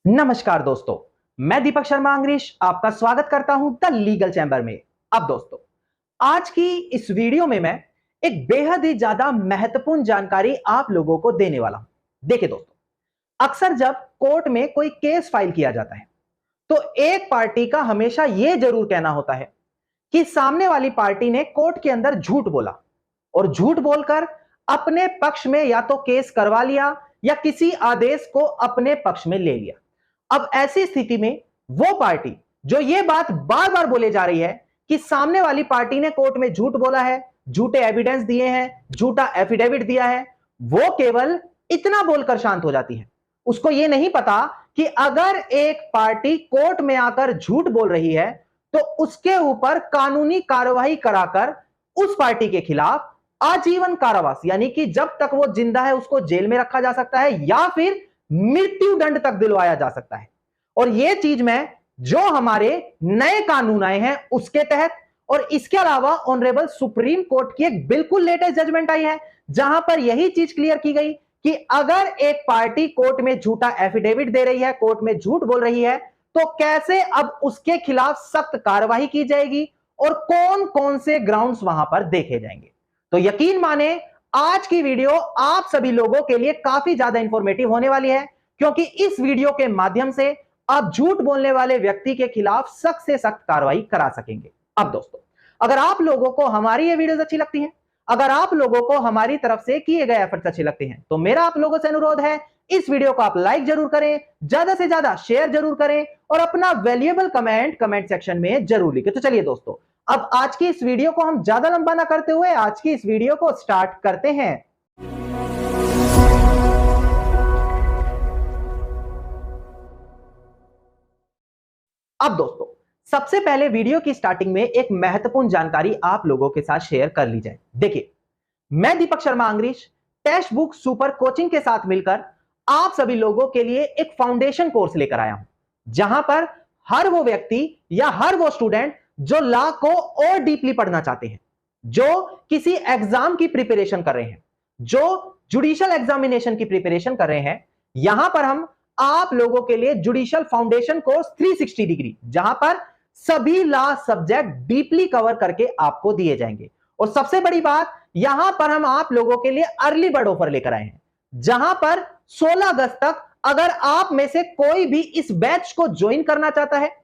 नमस्कार दोस्तों, मैं दीपक शर्मा अंग्रेश आपका स्वागत करता हूं द लीगल चैम्बर में। अब दोस्तों, आज की इस वीडियो में मैं एक बेहद ही ज्यादा महत्वपूर्ण जानकारी आप लोगों को देने वाला हूं। देखिए दोस्तों, अक्सर जब कोर्ट में कोई केस फाइल किया जाता है तो एक पार्टी का हमेशा यह जरूर कहना होता है कि सामने वाली पार्टी ने कोर्ट के अंदर झूठ बोला और झूठ बोलकर अपने पक्ष में या तो केस करवा लिया या किसी आदेश को अपने पक्ष में ले लिया। अब ऐसी स्थिति में वो पार्टी जो ये बात बार बार बोले जा रही है कि सामने वाली पार्टी ने कोर्ट में झूठ बोला है, झूठे एविडेंस दिए हैं, झूठा एफिडेविट दिया है, वो केवल इतना बोलकर शांत हो जाती है। उसको ये नहीं पता कि अगर एक पार्टी कोर्ट में आकर झूठ बोल रही है तो उसके ऊपर कानूनी कार्रवाई कराकर उस पार्टी के खिलाफ आजीवन कारावास यानी कि जब तक वो जिंदा है उसको जेल में रखा जा सकता है या फिर मृत्यु दंड तक दिलवाया जा सकता है। और यह चीज में जो हमारे नए कानून आए हैं उसके तहत, और इसके अलावा ऑनरेबल सुप्रीम कोर्ट की एक बिल्कुल लेटेस्ट जजमेंट आई है जहां पर यही चीज क्लियर की गई कि अगर एक पार्टी कोर्ट में झूठा एफिडेविट दे रही है, कोर्ट में झूठ बोल रही है, तो कैसे अब उसके खिलाफ सख्त कार्रवाई की जाएगी और कौन कौन से ग्राउंड्स वहां पर देखे जाएंगे। तो यकीन माने आज की वीडियो आप सभी लोगों के लिए काफी ज्यादा इंफॉर्मेटिव होने वाली है, क्योंकि इस वीडियो के माध्यम से आप झूठ बोलने वाले व्यक्ति के खिलाफ सख्त से सख्त कार्रवाई करा सकेंगे। अब दोस्तों, अगर आप लोगों को हमारी ये वीडियोस अच्छी लगती हैं, अगर आप लोगों को हमारी तरफ से किए गए एफर्ट्स अच्छे लगते हैं, तो मेरा आप लोगों से अनुरोध है इस वीडियो को आप लाइक जरूर करें, ज्यादा से ज्यादा शेयर जरूर करें और अपना वैल्यूएबल कमेंट सेक्शन में जरूर लिखें। तो चलिए दोस्तों, अब आज की इस वीडियो को हम ज्यादा लंबा ना करते हुए आज की इस वीडियो को स्टार्ट करते हैं। अब दोस्तों, सबसे पहले वीडियो की स्टार्टिंग में एक महत्वपूर्ण जानकारी आप लोगों के साथ शेयर कर ली जाए। देखिए, मैं दीपक शर्मा अंग्रेश टेक्स्ट बुक सुपर कोचिंग के साथ मिलकर आप सभी लोगों के लिए एक फाउंडेशन कोर्स लेकर आया हूं, जहां पर हर वो व्यक्ति या हर वो स्टूडेंट जो लॉ को और डीपली पढ़ना चाहते हैं, जो किसी एग्जाम की प्रिपरेशन कर रहे हैं, जो जुडिशियल एग्जामिनेशन की प्रिपरेशन कर रहे हैं, यहां पर हम आप लोगों के लिए जुडिशियल फाउंडेशन कोर्स 360 डिग्री, जहां पर सभी लॉ सब्जेक्ट डीपली कवर करके आपको दिए जाएंगे। और सबसे बड़ी बात, यहां पर हम आप लोगों के लिए अर्ली बर्ड ऑफर लेकर आए हैं, जहां पर 16 अगस्त तक अगर आप में से कोई भी इस बैच को ज्वाइन करना चाहता है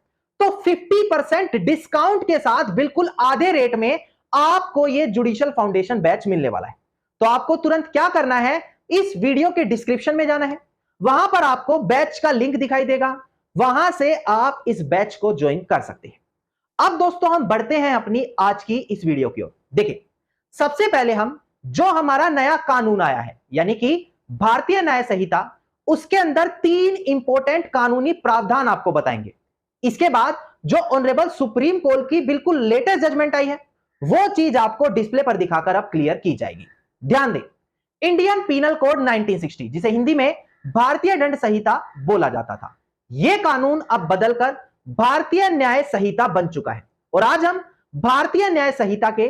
तो 50% डिस्काउंट के साथ बिल्कुल आधे रेट में आपको यह जुडिशियल फाउंडेशन बैच मिलने वाला है। तो आपको तुरंत क्या करना है, इस वीडियो के डिस्क्रिप्शन में जाना है, वहां पर आपको बैच का लिंक दिखाई देगा, वहां से आप इस बैच को ज्वाइन कर सकते हैं। अब दोस्तों, हम बढ़ते हैं अपनी आज की इस वीडियो की ओर। देखिए, सबसे पहले हम जो हमारा नया कानून आया है यानी कि भारतीय न्याय संहिता, उसके अंदर 3 इंपॉर्टेंट कानूनी प्रावधान आपको बताएंगे। इसके बाद जो ऑनरेबल सुप्रीम कोर्ट की बिल्कुल लेटेस्ट जजमेंट आई है वो चीज आपको डिस्प्ले पर दिखाकर अब क्लियर की जाएगी। ध्यान दें, इंडियन पीनल कोड 1960, जिसे हिंदी में भारतीय दंड संहिता बोला जाता था, यह कानून अब बदलकर भारतीय न्याय संहिता बन चुका है। और आज हम भारतीय न्याय संहिता के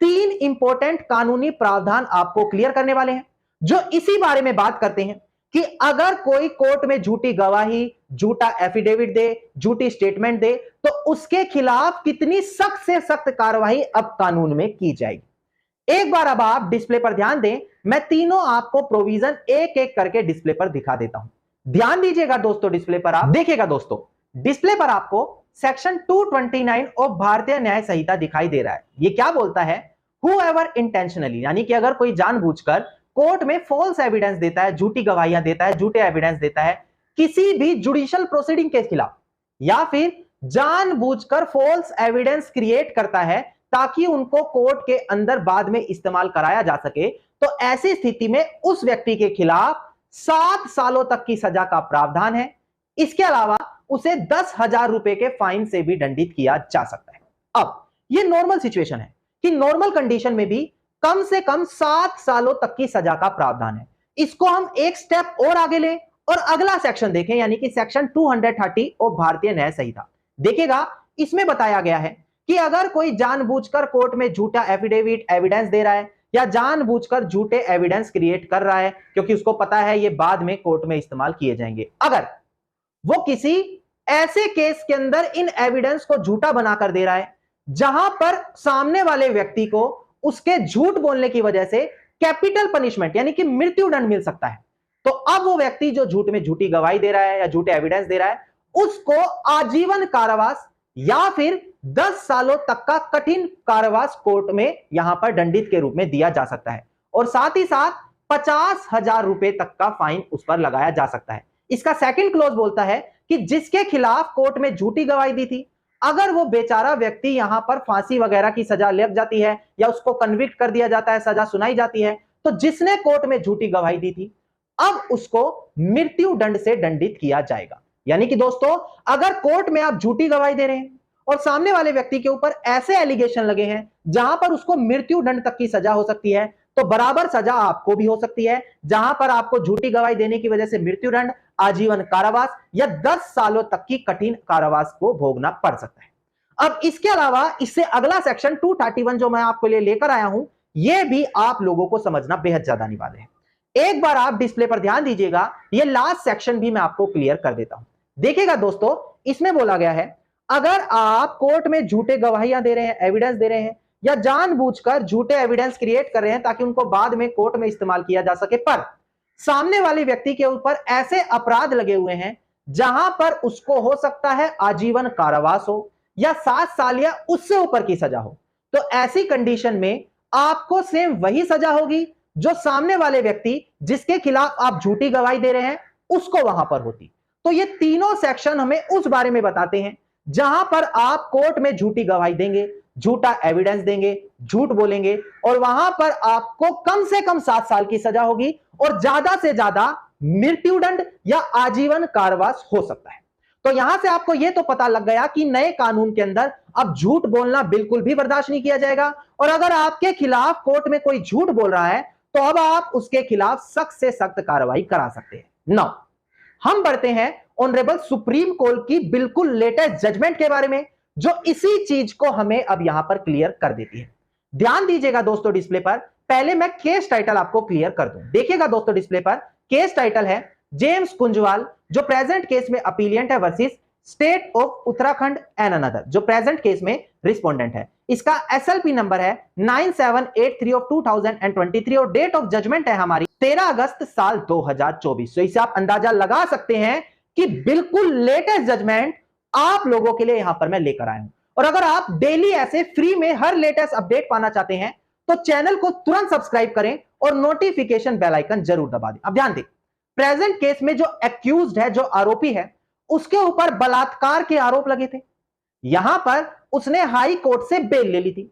3 इंपॉर्टेंट कानूनी प्रावधान आपको क्लियर करने वाले हैं, जो इसी बारे में बात करते हैं कि अगर कोई कोर्ट में झूठी गवाही, झूठा एफिडेविट दे, झूठी स्टेटमेंट दे, तो उसके खिलाफ कितनी सख्त से सख्त कार्रवाई अब कानून में की जाएगी। एक बार अब आप डिस्प्ले पर ध्यान दें, मैं तीनों आपको प्रोविजन एक एक करके डिस्प्ले पर दिखा देता हूं। ध्यान दीजिएगा दोस्तों, डिस्प्ले पर आप देखिएगा दोस्तों, डिस्प्ले पर आपको सेक्शन 229 ऑफ भारतीय न्याय संहिता दिखाई दे रहा है। यह क्या बोलता है, whoever intentionally, यानी कि अगर कोई जानबूझकर कोर्ट में फॉल्स एविडेंस देता है, झूठी गवाहियां देता है, झूठे एविडेंस देता है किसी भी जुडिशियल प्रोसीडिंग के खिलाफ, या फिर जानबूझकर फॉल्स एविडेंस क्रिएट करता है ताकि उनको कोर्ट के अंदर बाद में इस्तेमाल कराया जा सके, तो ऐसी स्थिति में उस व्यक्ति के खिलाफ 7 सालों तक की सजा का प्रावधान है। इसके अलावा उसे 10,000 रुपए के फाइन से भी दंडित किया जा सकता है। अब यह नॉर्मल सिचुएशन है कि नॉर्मल कंडीशन में भी कम से कम 7 सालों तक की सजा का प्रावधान है। इसको हम एक स्टेप और आगे लें और अगला सेक्शन देखें, यानी कि सेक्शन 230 ऑफ भारतीय न्याय संहिता। देखिएगा, इसमें बताया गया है कि अगर कोई जानबूझकर कोर्ट में झूठा एफिडेविट एविडेंस दे रहा है या जानबूझकर झूठे एविडेंस क्रिएट कर रहा है क्योंकि उसको पता है ये बाद में कोर्ट में इस्तेमाल किए जाएंगे, अगर वो किसी ऐसे केस के अंदर इन एविडेंस को झूठा बनाकर दे रहा है जहां पर सामने वाले व्यक्ति को उसके झूठ बोलने की वजह से कैपिटल पनिशमेंट यानी कि मृत्यु दंड मिल सकता है। तो अब वो व्यक्ति जो झूठ में झूठी गवाही दे रहा है या झूठे एविडेंस दे रहा है, उसको आजीवन कारावास या फिर 10 सालों तक का कठिन कारावास कोर्ट में यहां पर दंडित के रूप में दिया जा सकता है और साथ ही साथ 50,000 रुपए तक का फाइन उस पर लगाया जा सकता है। इसका सेकंड क्लॉज बोलता है कि जिसके खिलाफ कोर्ट में झूठी गवाही दी थी, अगर वो बेचारा व्यक्ति यहां पर फांसी वगैरह की सजा लग जाती है या उसको कन्विक्ट कर दिया जाता है, सजा सुनाई जाती है, तो जिसने कोर्ट में झूठी गवाही दी थी अब उसको मृत्यु दंड से दंडित किया जाएगा। यानी कि दोस्तों, अगर कोर्ट में आप झूठी गवाही दे रहे हैं और सामने वाले व्यक्ति के ऊपर ऐसे एलिगेशन लगे हैं जहां पर उसको मृत्यु दंड तक की सजा हो सकती है, तो बराबर सजा आपको भी हो सकती है, जहां पर आपको झूठी गवाही देने की वजह से मृत्यु दंड, आजीवन कारावास या 10 सालों तक की कठिन कारावास को भोगना पड़ सकता है। अब इसके अलावा इससे अगला सेक्शन 231 जो मैं आपके लिए लेकर आया हूं, यह भी आप लोगों को समझना बेहद ज्यादा अनिवार्य है। एक बार आप डिस्प्ले पर ध्यान दीजिएगा, यह लास्ट सेक्शन भी मैं आपको क्लियर कर देता हूं। देखिएगा दोस्तों, इसमें बोला गया है अगर आप कोर्ट में झूठे गवाहियां दे रहे हैं, एविडेंस दे रहे हैं या जानबूझकर झूठे एविडेंस क्रिएट कर रहे हैं ताकि उनको बाद में कोर्ट में इस्तेमाल किया जा सके, पर सामने वाले व्यक्ति के ऊपर ऐसे अपराध लगे हुए हैं जहां पर उसको हो सकता है आजीवन कारावास हो या 7 साल या उससे ऊपर की सजा हो, तो ऐसी कंडीशन में आपको सेम वही सजा होगी जो सामने वाले व्यक्ति जिसके खिलाफ आप झूठी गवाही दे रहे हैं उसको वहां पर होती। तो ये तीनों सेक्शन हमें उस बारे में बताते हैं जहां पर आप कोर्ट में झूठी गवाही देंगे, झूठा एविडेंस देंगे, झूठ बोलेंगे और वहां पर आपको कम से कम 7 साल की सजा होगी और ज्यादा से ज्यादा मृत्युदंड या आजीवन कारावास हो सकता है। तो यहां से आपको यह तो पता लग गया कि नए कानून के अंदर अब झूठ बोलना बिल्कुल भी बर्दाश्त नहीं किया जाएगा और अगर आपके खिलाफ कोर्ट में कोई झूठ बोल रहा है तो अब आप उसके खिलाफ सख्त से सख्त कार्रवाई करा सकते हैं। नाउ हम बढ़ते हैं ऑनरेबल सुप्रीम कोर्ट की बिल्कुल लेटेस्ट जजमेंट के बारे में जो इसी चीज को हमें अब यहां पर क्लियर कर देती है। ध्यान दीजिएगा दोस्तों डिस्प्ले पर, पहले मैं केस टाइटल आपको क्लियर कर दूं। देखिएगा दोस्तों डिस्प्ले पर, केस टाइटल है जेम्स कुंजवाल जो प्रेजेंट केस में अपीलियंट है versus state of Uttarakhand and another जो प्रेजेंट केस में रिस्पोंडेंट है। इसका एसएलपी नंबर है 9783 ऑफ 2023 और डेट ऑफ जजमेंट है हमारी 13 अगस्त साल 2024। तो इससे आप अंदाजा लगा सकते हैं कि बिल्कुल लेटेस्ट जजमेंट आप लोगों के लिए यहां पर मैं लेकर आया हूं। और अगर आप डेली ऐसे फ्री में हर लेटेस्ट अपडेट पाना चाहते हैं तो चैनल को तुरंत सब्सक्राइब करें और नोटिफिकेशन बेल आइकन जरूर दबा दें। अब ध्यान दें, प्रेजेंट केस में जो एक्यूज्ड है, जो आरोपी है, उसके ऊपर बलात्कार के आरोप लगे थे। यहां पर उसने हाई कोर्ट से बेल ले ली थी।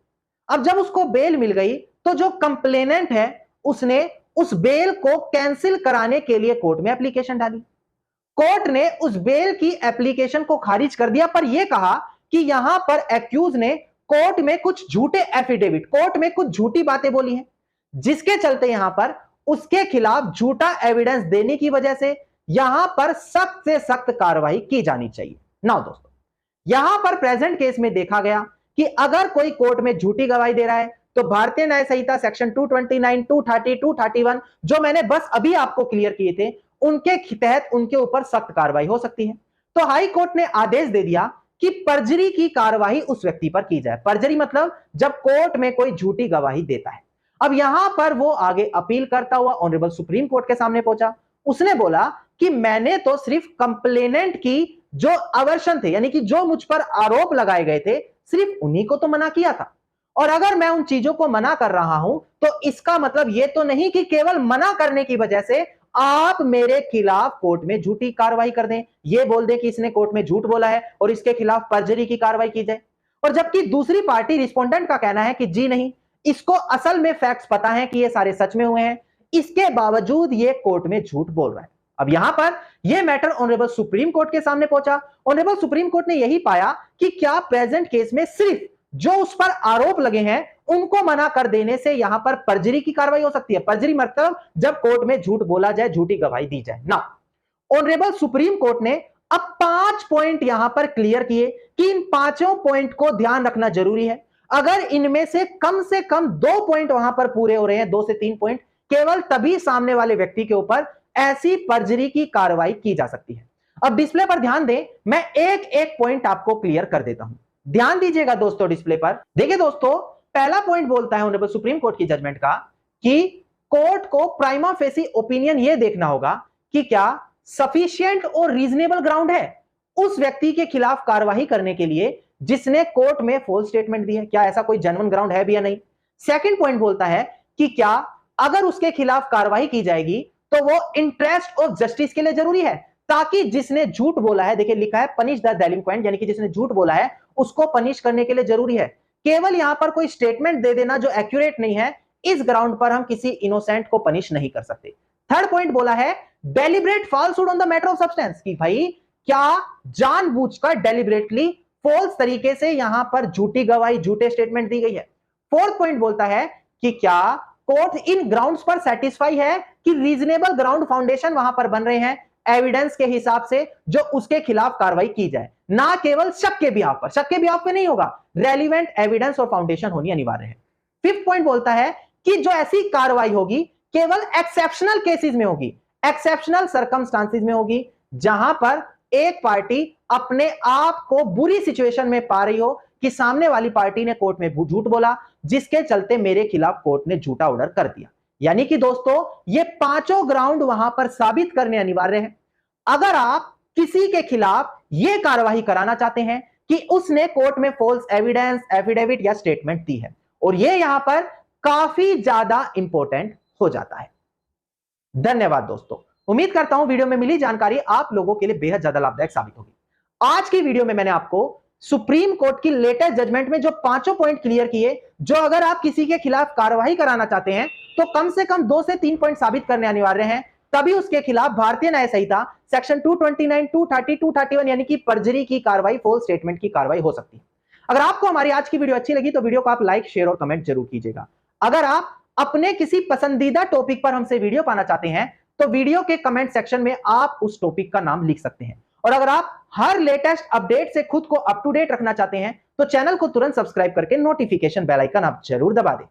अब जब उसको बेल मिल गई तो जो कंप्लेनेंट है उसने उस बेल को कैंसिल कराने के लिए कोर्ट में एप्लीकेशन डाली। कोर्ट ने उस बेल की एप्लीकेशन को खारिज कर दिया पर यह कहा कि यहां पर एक्यूज ने कोर्ट में कुछ झूठे एफिडेविट, कोर्ट में कुछ झूठी बातें बोली हैं, जिसके चलते यहां पर उसके खिलाफ झूठा एविडेंस देने की वजह से यहां पर सख्त से सख्त कार्रवाई की जानी चाहिए। नाउ दोस्तों, यहां पर प्रेजेंट केस में देखा गया कि अगर कोई कोर्ट में झूठी गवाही दे रहा है तो भारतीय न्याय संहिता सेक्शन 229, 230, 231 जो मैंने बस अभी आपको क्लियर किए थे उनके तहत उनके ऊपर सख्त कार्रवाई हो सकती है। तो हाई कोर्ट ने आदेश दे दिया कि पर्जरी की कार्रवाई उस व्यक्ति पर की जाए। पर्जरी मतलब जब कोर्ट में कोई झूठी गवाही देता है। अब यहां पर वो आगे अपील करता हुआ ऑनरेबल सुप्रीम कोर्ट के सामने पहुंचा। उसने बोला कि मैंने तो सिर्फ कंप्लेनेंट की जो अवर्शन थे, यानी कि जो मुझ पर आरोप लगाए गए थे, सिर्फ उन्हीं को तो मना किया था। और अगर मैं उन चीजों को मना कर रहा हूं तो इसका मतलब यह तो नहीं कि केवल मना करने की वजह से आप मेरे खिलाफ कोर्ट में झूठी कार्रवाई कर दें, यह बोल दें कि इसने कोर्ट में झूठ बोला है और इसके खिलाफ पर्जरी की कार्रवाई की जाए। और जबकि दूसरी पार्टी रिस्पोंडेंट का कहना है कि जी नहीं, इसको असल में फैक्ट्स पता है कि ये सारे सच में हुए हैं, इसके बावजूद ये कोर्ट में झूठ बोल रहा है। अब यहां पर यह मैटर ऑनरेबल सुप्रीम कोर्ट के सामने पहुंचा। ऑनरेबल सुप्रीम कोर्ट ने यही पाया कि क्या प्रेजेंट केस में सिर्फ जो उस पर आरोप लगे हैं उनको मना कर देने से यहां पर पर्जरी की कार्रवाई हो सकती है। पर्जरी मतलब जब कोर्ट में झूठ बोला जाए, झूठी गवाही दी जाए ना। ऑनरेबल सुप्रीम कोर्ट ने अब 5 पॉइंट यहां पर क्लियर किए कि इन 5 पॉइंट को ध्यान रखना जरूरी है। अगर इनमें से कम 2 पॉइंट वहां पर पूरे हो रहे हैं, 2 से 3 पॉइंट, केवल तभी सामने वाले व्यक्ति के ऊपर ऐसी पर्जरी की कार्रवाई की जा सकती है। अब डिस्प्ले पर ध्यान दें, मैं एक एक पॉइंट आपको क्लियर कर देता हूं। ध्यान दीजिएगा दोस्तों डिस्प्ले पर। देखिए दोस्तों, पहला पॉइंट बोलता है ऑनरेबल सुप्रीम कोर्ट की जजमेंट का कि कोर्ट को प्राइमा फेसी ओपिनियन यह देखना होगा कि क्या सफिशिएंट और रीजनेबल ग्राउंड है उस व्यक्ति के खिलाफ कार्रवाई करने के लिए जिसने कोर्ट में फॉल्स स्टेटमेंट दी है, क्या ऐसा कोई जेन्युइन ग्राउंड है भी या नहीं। सेकंड पॉइंट बोलता है कि क्या अगर उसके खिलाफ कार्रवाई की जाएगी तो वो इंटरेस्ट ऑफ जस्टिस के लिए जरूरी है, ताकि जिसने झूठ बोला है, देखिए लिखा है पनिश द डेलिंक्वेंट, यानी कि जिसने झूठ बोला है उसको पनिश करने के लिए जरूरी है। केवल यहां पर कोई स्टेटमेंट दे देना जो एक्यूरेट नहीं है, इस ग्राउंड पर हम किसी इनोसेंट को पनिश नहीं कर सकते। थर्ड पॉइंट बोला है deliberate falsehood on the matter of substance, कि भाई क्या जानबूझकर डेलिब्रेटली फॉल्स तरीके से यहां पर झूठी गवाही, झूठे स्टेटमेंट दी गई है। फोर्थ पॉइंट बोलता है कि क्या कोर्ट इन ग्राउंड्स पर सेटिस्फाई है कि रीजनेबल ग्राउंड फाउंडेशन वहां पर बन रहे हैं एविडेंस के हिसाब से जो उसके खिलाफ कार्रवाई की जाए, ना केवल शक के बिहाफ पर। शक के बिहाफ पे नहीं होगा, रेलिवेंट एविडेंस और फाउंडेशन होनी अनिवार्य है। फिफ्थ पॉइंट बोलता है कि जो ऐसी कार्रवाई होगी केवल एक्सेप्शनल केसेस में होगी, एक्सेप्शनल सर्कमस्टांसेस में होगी, जहां पर एक पार्टी अपने आप को बुरी सिचुएशन में पा रही हो कि सामने वाली पार्टी ने कोर्ट में झूठ बोला, जिसके चलते मेरे खिलाफ कोर्ट ने झूठा ऑर्डर कर दिया। यानी कि दोस्तों ये पांचों ग्राउंड वहां पर साबित करने अनिवार्य है। अगर आप किसी के खिलाफ यह कार्रवाई कराना चाहते हैं कि उसने कोर्ट में फॉल्स एविडेंस, एफिडेविट या स्टेटमेंट दी है, और यह यहां पर काफी ज्यादा इंपॉर्टेंट हो जाता है। धन्यवाद दोस्तों, उम्मीद करता हूं वीडियो में मिली जानकारी आप लोगों के लिए बेहद ज्यादा लाभदायक साबित होगी। आज की वीडियो में मैंने आपको सुप्रीम कोर्ट की लेटेस्ट जजमेंट में जो पांचों पॉइंट क्लियर किए, जो अगर आप किसी के खिलाफ कार्रवाई कराना चाहते हैं तो कम से कम 2 से 3 पॉइंट साबित करने अनिवार्य हैं, तभी उसके खिलाफ भारतीय न्याय संहिता सेक्शन 229, 230, 231 यानी कि पर्जरी की कार्रवाई, फॉल्स स्टेटमेंट की कार्रवाई हो सकती है। अगर आपको हमारी आज की वीडियो अच्छी लगी तो वीडियो को आप लाइक, शेयर और कमेंट जरूर कीजिएगा। अगर आप अपने किसी पसंदीदा टॉपिक पर हमसे वीडियो पाना चाहते हैं तो वीडियो के कमेंट सेक्शन में आप उस टॉपिक का नाम लिख सकते हैं। और अगर आप हर लेटेस्ट अपडेट से खुद को अप टू डेट रखना चाहते हैं तो चैनल को तुरंत सब्सक्राइब करके नोटिफिकेशन बेल आइकन आप जरूर दबा दें।